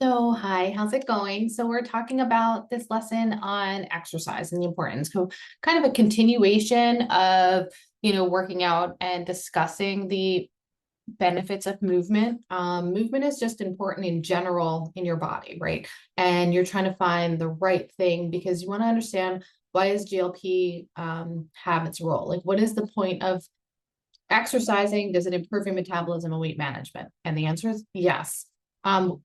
So, hi, how's it going? So, we're talking about this lesson on exercise and the importance. So, kind of a continuation of, working out and discussing the benefits of movement. Movement is just important in general in your body, right? And you're trying to find the right thing because you want to understand, why does GLP have its role? Like, what is the point of exercising? Does it improve your metabolism and weight management? And the answer is yes.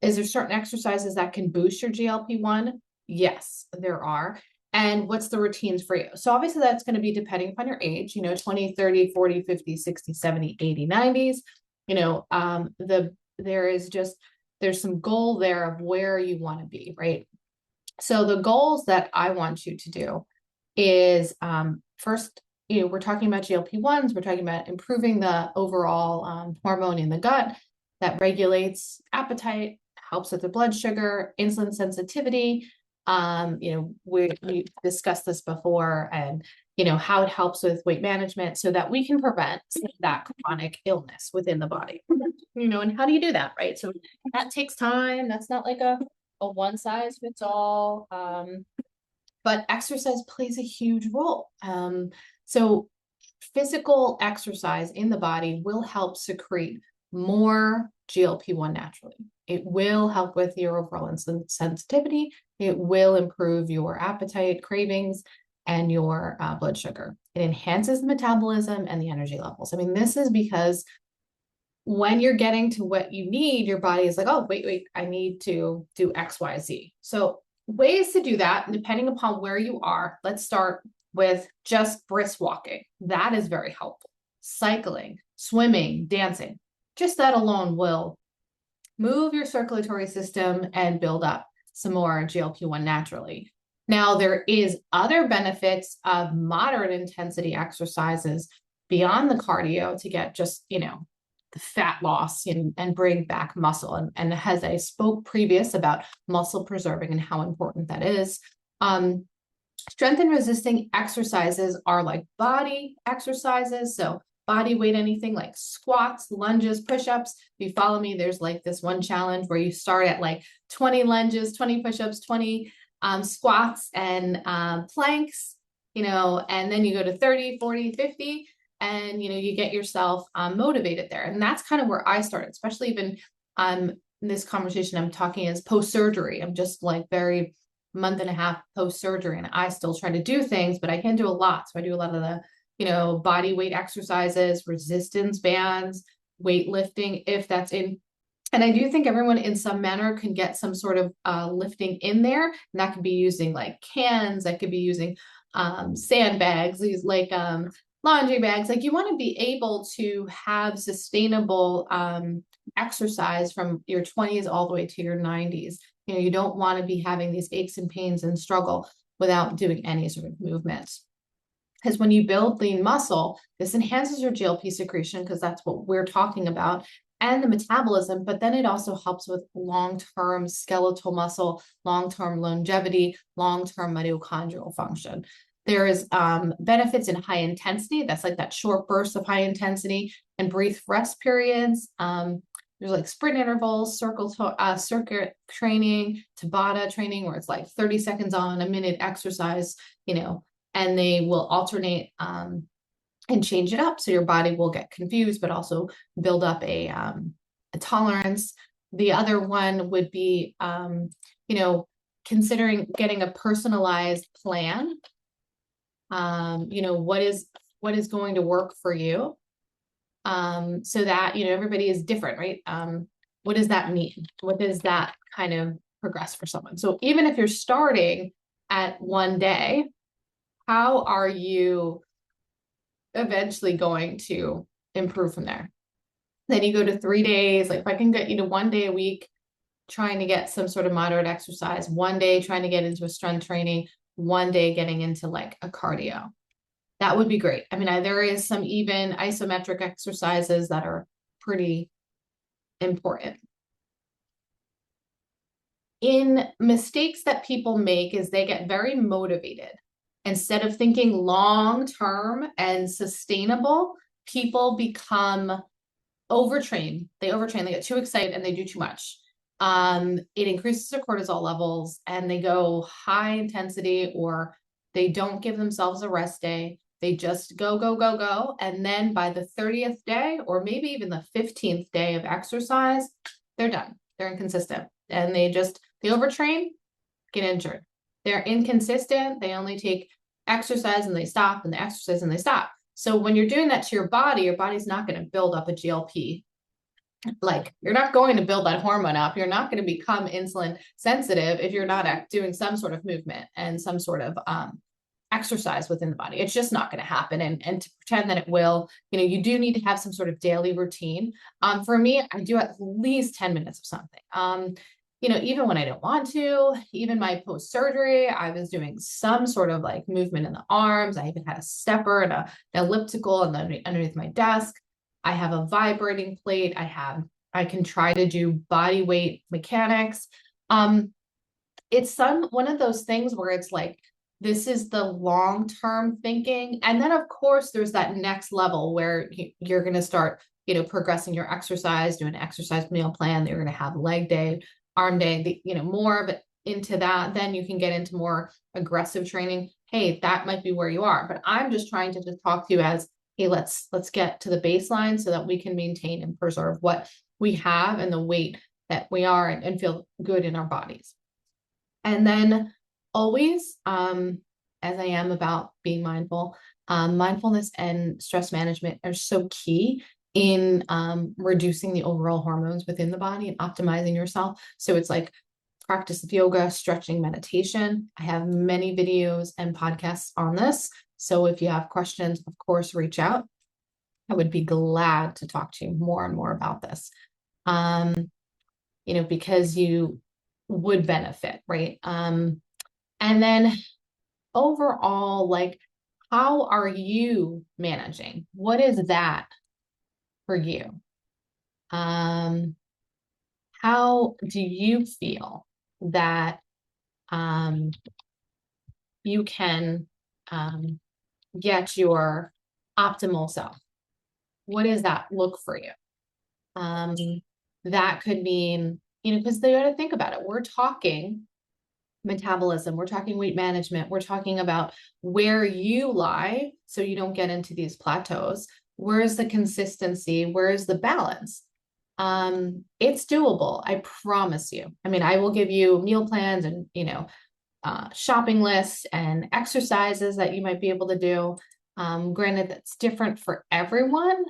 Is there certain exercises that can boost your GLP-1? Yes, there are. And what's the routines for you? So obviously that's going to be depending upon your age, 20, 30, 40, 50, 60, 70, 80, 90s. There's some goal there of where you want to be, right? So the goals that I want you to do is first, we're talking about GLP-1s, we're talking about improving the overall hormone in the gut that regulates appetite, helps with the blood sugar, insulin sensitivity. We discussed this before, and how it helps with weight management so that we can prevent that chronic illness within the body. And how do you do that, right? So that takes time. That's not like a one size fits all. But exercise plays a huge role. So physical exercise in the body will help secrete more GLP-1 naturally. It will help with your overall insulin sensitivity. It will improve your appetite, cravings, and your blood sugar. It enhances the metabolism and the energy levels. I mean, this is because when you're getting to what you need, your body is like, oh, wait, I need to do X, Y, Z. So ways to do that, depending upon where you are. Let's start with just brisk walking. That is very helpful. Cycling, swimming, dancing, just that alone will move your circulatory system and build up some more GLP-1 naturally. Now, there is other benefits of moderate intensity exercises beyond the cardio to get just, the fat loss and bring back muscle. And as I spoke previous about muscle preserving and how important that is, strength and resisting exercises are like body exercises. So body weight, anything like squats, lunges, push-ups. If you follow me, there's like this one challenge where you start at like 20 lunges, 20 push-ups, 20 squats and planks, and then you go to 30, 40, 50, and you get yourself motivated there. And that's kind of where I started, especially even this conversation I'm talking is post-surgery. I'm just like very month and a half post-surgery, and I still try to do things, but I can do a lot. So I do a lot of the body weight exercises, resistance bands, weightlifting, if that's in. And I do think everyone in some manner can get some sort of lifting in there. And that could be using like cans, that could be using sandbags, these like laundry bags. Like you want to be able to have sustainable exercise from your 20s all the way to your 90s. You don't want to be having these aches and pains and struggle without doing any sort of movement. Because when you build lean muscle, this enhances your GLP secretion, because that's what we're talking about, and the metabolism, but then it also helps with long-term skeletal muscle, long-term longevity, long-term mitochondrial function. There is benefits in high intensity. That's like that short burst of high intensity and brief rest periods. There's like sprint intervals, circuit training, Tabata training, where it's like 30 seconds on, a minute exercise, and they will alternate and change it up. So your body will get confused, but also build up a tolerance. The other one would be, considering getting a personalized plan. What is going to work for you? So that, everybody is different, right? What does that mean? What does that kind of progress for someone? So even if you're starting at one day, how are you eventually going to improve from there? Then you go to 3 days. Like if I can get you to 1 day a week, trying to get some sort of moderate exercise, 1 day trying to get into a strength training, 1 day getting into like a cardio. That would be great. I mean, there is some even isometric exercises that are pretty important. In mistakes that people make is they get very motivated. Instead of thinking long-term and sustainable, people become overtrained. They overtrain, they get too excited and they do too much. it increases their cortisol levels and they go high intensity, or they don't give themselves a rest day. They just go, go, go, go. And then by the 30th day, or maybe even the 15th day of exercise, they're done. They're inconsistent and they overtrain, get injured. They're inconsistent. They only take exercise and they stop, and they exercise and they stop. So when you're doing that to your body's not going to build up a GLP. Like, you're not going to build that hormone up. You're not going to become insulin sensitive if you're not doing some sort of movement and some sort of exercise within the body. It's just not going to happen. And to pretend that it will, you do need to have some sort of daily routine. For me, I do at least 10 minutes of something. Even when I don't want to, even my post-surgery, I was doing some sort of like movement in the arms. I even had a stepper and an elliptical underneath my desk. I have a vibrating plate. I can try to do body weight mechanics. It's one of those things where it's like, this is the long-term thinking. And then of course there's that next level where you're going to start, progressing your exercise, do an exercise meal plan. You're going to have leg day, arm day, more of it into that. Then you can get into more aggressive training. Hey, that might be where you are, but I'm just trying to just talk to you as, hey, let's get to the baseline so that we can maintain and preserve what we have and the weight that we are and feel good in our bodies. And then always, as I am about being mindful, mindfulness and stress management are so key in reducing the overall hormones within the body and optimizing yourself. So it's like practice of yoga, stretching, meditation. I have many videos and podcasts on this. So if you have questions, of course, reach out. I would be glad to talk to you more and more about this, because you would benefit, right? And then overall, like, how are you managing? What is that for you? How do you feel that you can get your optimal self? What does that look for you? That could mean, because they got to think about it. We're talking metabolism, we're talking weight management, we're talking about where you lie so you don't get into these plateaus. Where's the consistency? Where's the balance? It's doable. I promise you. I mean, I will give you meal plans and, shopping lists and exercises that you might be able to do. Granted, that's different for everyone,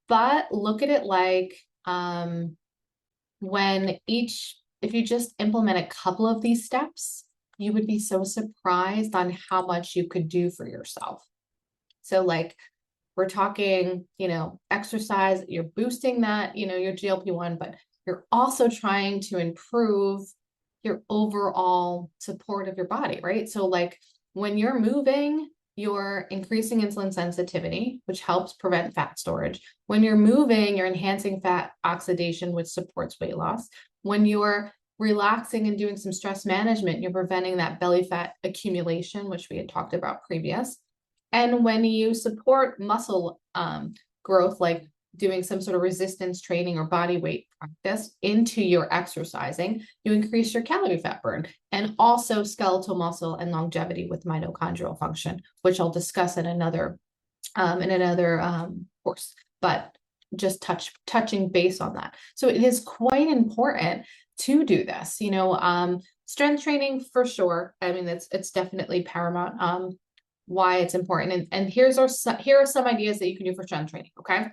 but look at it like if you just implement a couple of these steps, you would be so surprised on how much you could do for yourself. So like, we're talking, exercise, you're boosting that, your GLP-1, but you're also trying to improve your overall support of your body, right? So like, when you're moving, you're increasing insulin sensitivity, which helps prevent fat storage. When you're moving, you're enhancing fat oxidation, which supports weight loss. When you're relaxing and doing some stress management, you're preventing that belly fat accumulation, which we had talked about previous. And when you support muscle growth, like doing some sort of resistance training or body weight practice into your exercising, you increase your calorie fat burn and also skeletal muscle and longevity with mitochondrial function, which I'll discuss in another course, but just touching base on that. So it is quite important to do this, strength training for sure. I mean, it's definitely paramount. Why it's important. And here are some ideas that you can do for strength training. Okay.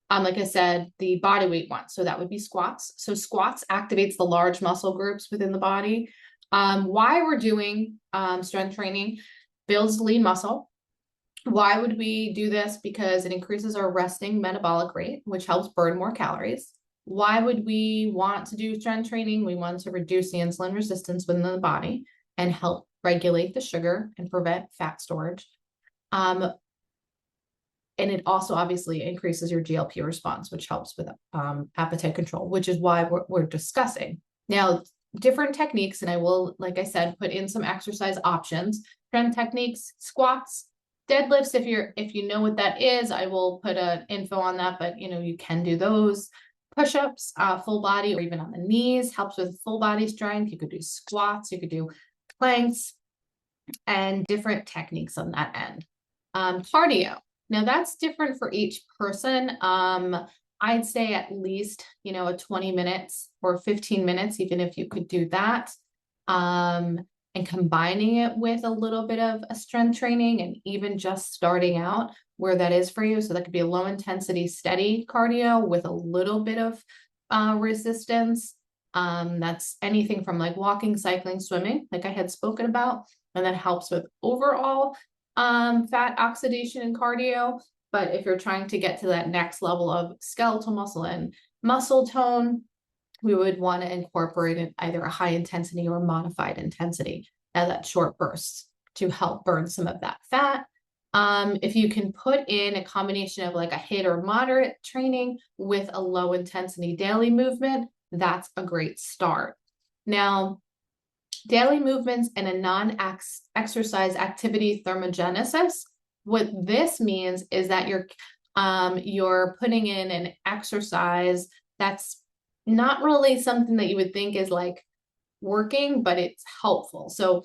Like I said, the body weight one. So that would be squats. So squats activates the large muscle groups within the body. Why we're doing strength training, builds lean muscle. Why would we do this? Because it increases our resting metabolic rate, which helps burn more calories. Why would we want to do strength training? We want to reduce the insulin resistance within the body and help regulate the sugar and prevent fat storage. And it also obviously increases your GLP response, which helps with appetite control, which is why we're discussing. Now, different techniques, and I will, like I said, put in some exercise options, strength techniques, squats, deadlifts. If you know what that is, I will put an info on that, but you can do those. push-ups, full body, or even on the knees, helps with full body strength. You could do squats, you could do planks, and different techniques on that end. Cardio. Now that's different for each person. I'd say at least, a 20 minutes or 15 minutes, even if you could do that. And combining it with a little bit of a strength training and even just starting out where that is for you. So that could be a low intensity, steady cardio with a little bit of resistance. That's anything from like walking, cycling, swimming, like I had spoken about, and that helps with overall fat oxidation and cardio. But if you're trying to get to that next level of skeletal muscle and muscle tone, we would want to incorporate in either a high intensity or modified intensity as that short bursts to help burn some of that fat. If you can put in a combination of like a HIIT or moderate training with a low intensity daily movement, that's a great start. Now, daily movements and a non-exercise activity thermogenesis, what this means is that you're putting in an exercise that's not really something that you would think is like working, but it's helpful. So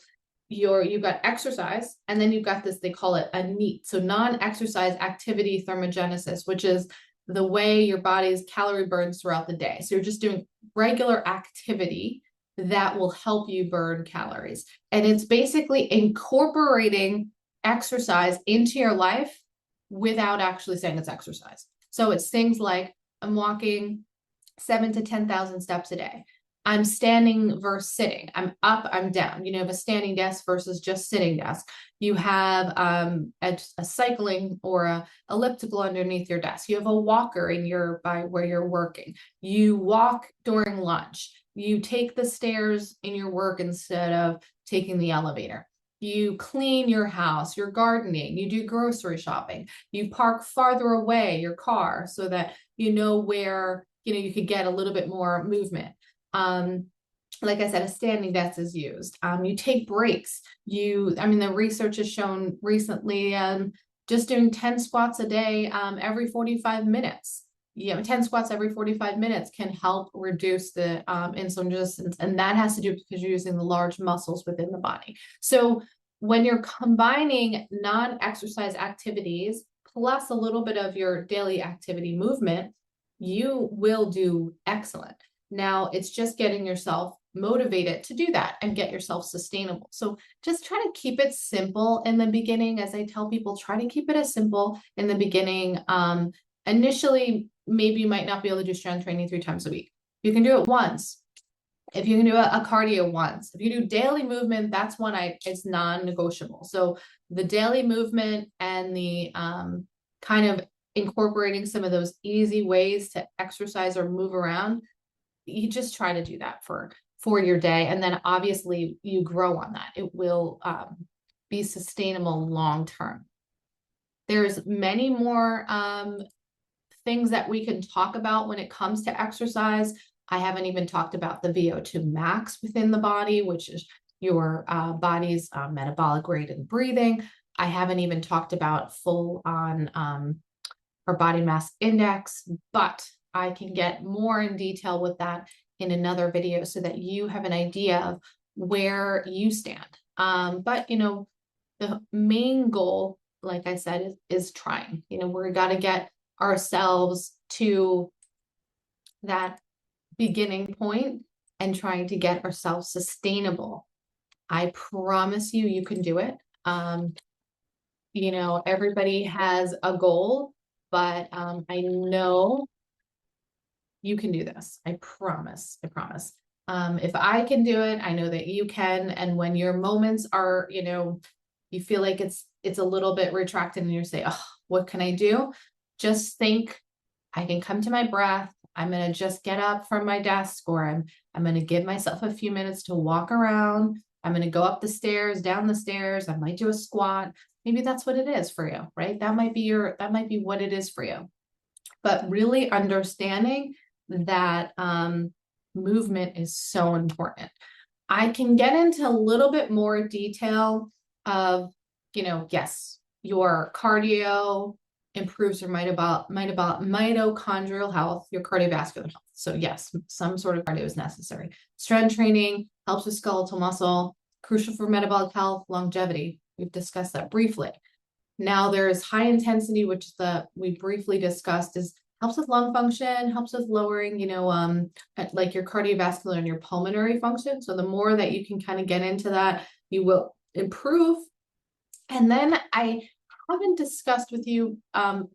you've got exercise, and then you've got this, they call it a NEAT. So non-exercise activity thermogenesis, which is the way your body's calorie burns throughout the day. So you're just doing regular activity that will help you burn calories. And it's basically incorporating exercise into your life without actually saying it's exercise. So it's things like I'm walking 7 to 10,000 steps a day. I'm standing versus sitting. I'm up, I'm down. You have a standing desk versus just sitting desk. You have a cycling or a elliptical underneath your desk. You have a walker by where you're working. You walk during lunch. You take the stairs in your work instead of taking the elevator. You clean your house, you're gardening, you do grocery shopping. You park farther away your car so that you know where you could get a little bit more movement. Like I said, a standing desk is used. You take breaks. The research has shown recently, just doing 10 squats a day, every 45 minutes. 10 squats every 45 minutes can help reduce the insulin resistance. And that has to do because you're using the large muscles within the body. So when you're combining non-exercise activities plus a little bit of your daily activity movement, you will do excellent. Now it's just getting yourself motivated to do that and get yourself sustainable. So just try to keep it simple in the beginning. As I tell people, try to keep it as simple in the beginning. Initially, maybe you might not be able to do strength training 3 times a week. You can do it once. If you can do a cardio once, if you do daily movement, that's one it's non-negotiable. So the daily movement and the kind of incorporating some of those easy ways to exercise or move around, you just try to do that for your day. And then obviously you grow on that. It will be sustainable long-term. There's many more things that we can talk about when it comes to exercise. I haven't even talked about the VO2 max within the body, which is your body's metabolic rate and breathing. I haven't even talked about full on or body mass index, but I can get more in detail with that in another video so that you have an idea of where you stand. But the main goal, like I said, is trying. We're got to get ourselves to that beginning point and trying to get ourselves sustainable. I promise you can do it. Everybody has a goal, but I know you can do this. I promise. If I can do it, I know that you can. And when your moments are, you feel like it's a little bit retracted and you say, oh, what can I do? Just think, I can come to my breath. I'm going to just get up from my desk, or I'm going to give myself a few minutes to walk around. I'm going to go up the stairs, down the stairs. I might do a squat. Maybe that's what it is for you, right? That might be what it is for you. But really understanding that movement is so important. I can get into a little bit more detail of, yes, your cardio improves your mitochondrial health, your cardiovascular health. So yes, some sort of cardio is necessary. Strength training helps with skeletal muscle, crucial for metabolic health, longevity. We've discussed that briefly. Now there's high intensity, which we briefly discussed, is helps with lung function, helps with lowering, like your cardiovascular and your pulmonary function. So the more that you can kind of get into that, you will improve. And then I haven't discussed with you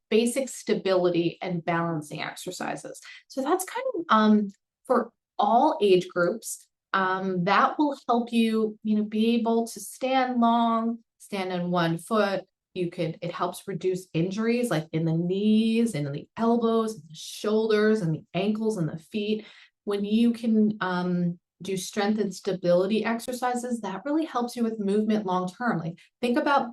basic stability and balancing exercises. So that's kind of for all age groups. That will help you, be able to stand long, stand on one foot. It helps reduce injuries like in the knees and in the elbows, and the shoulders and the ankles and the feet. When you can do strength and stability exercises, that really helps you with movement long term. Like think about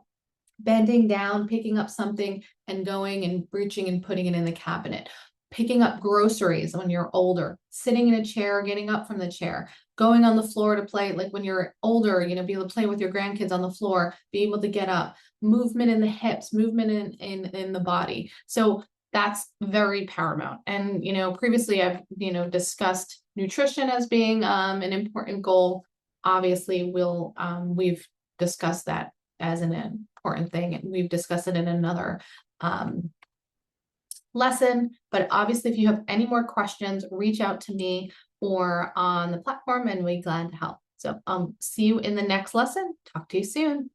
bending down, picking up something and going and reaching and putting it in the cabinet, picking up groceries when you're older, sitting in a chair, getting up from the chair, going on the floor to play, like when you're older, be able to play with your grandkids on the floor, be able to get up, movement in the hips, movement in the body. So that's very paramount. And, previously I've, discussed nutrition as being an important goal. Obviously, we've discussed that as an important thing, and we've discussed it in another lesson. But obviously, if you have any more questions, reach out to me or on the platform, and we're glad to help. So see you in the next lesson. Talk to you soon.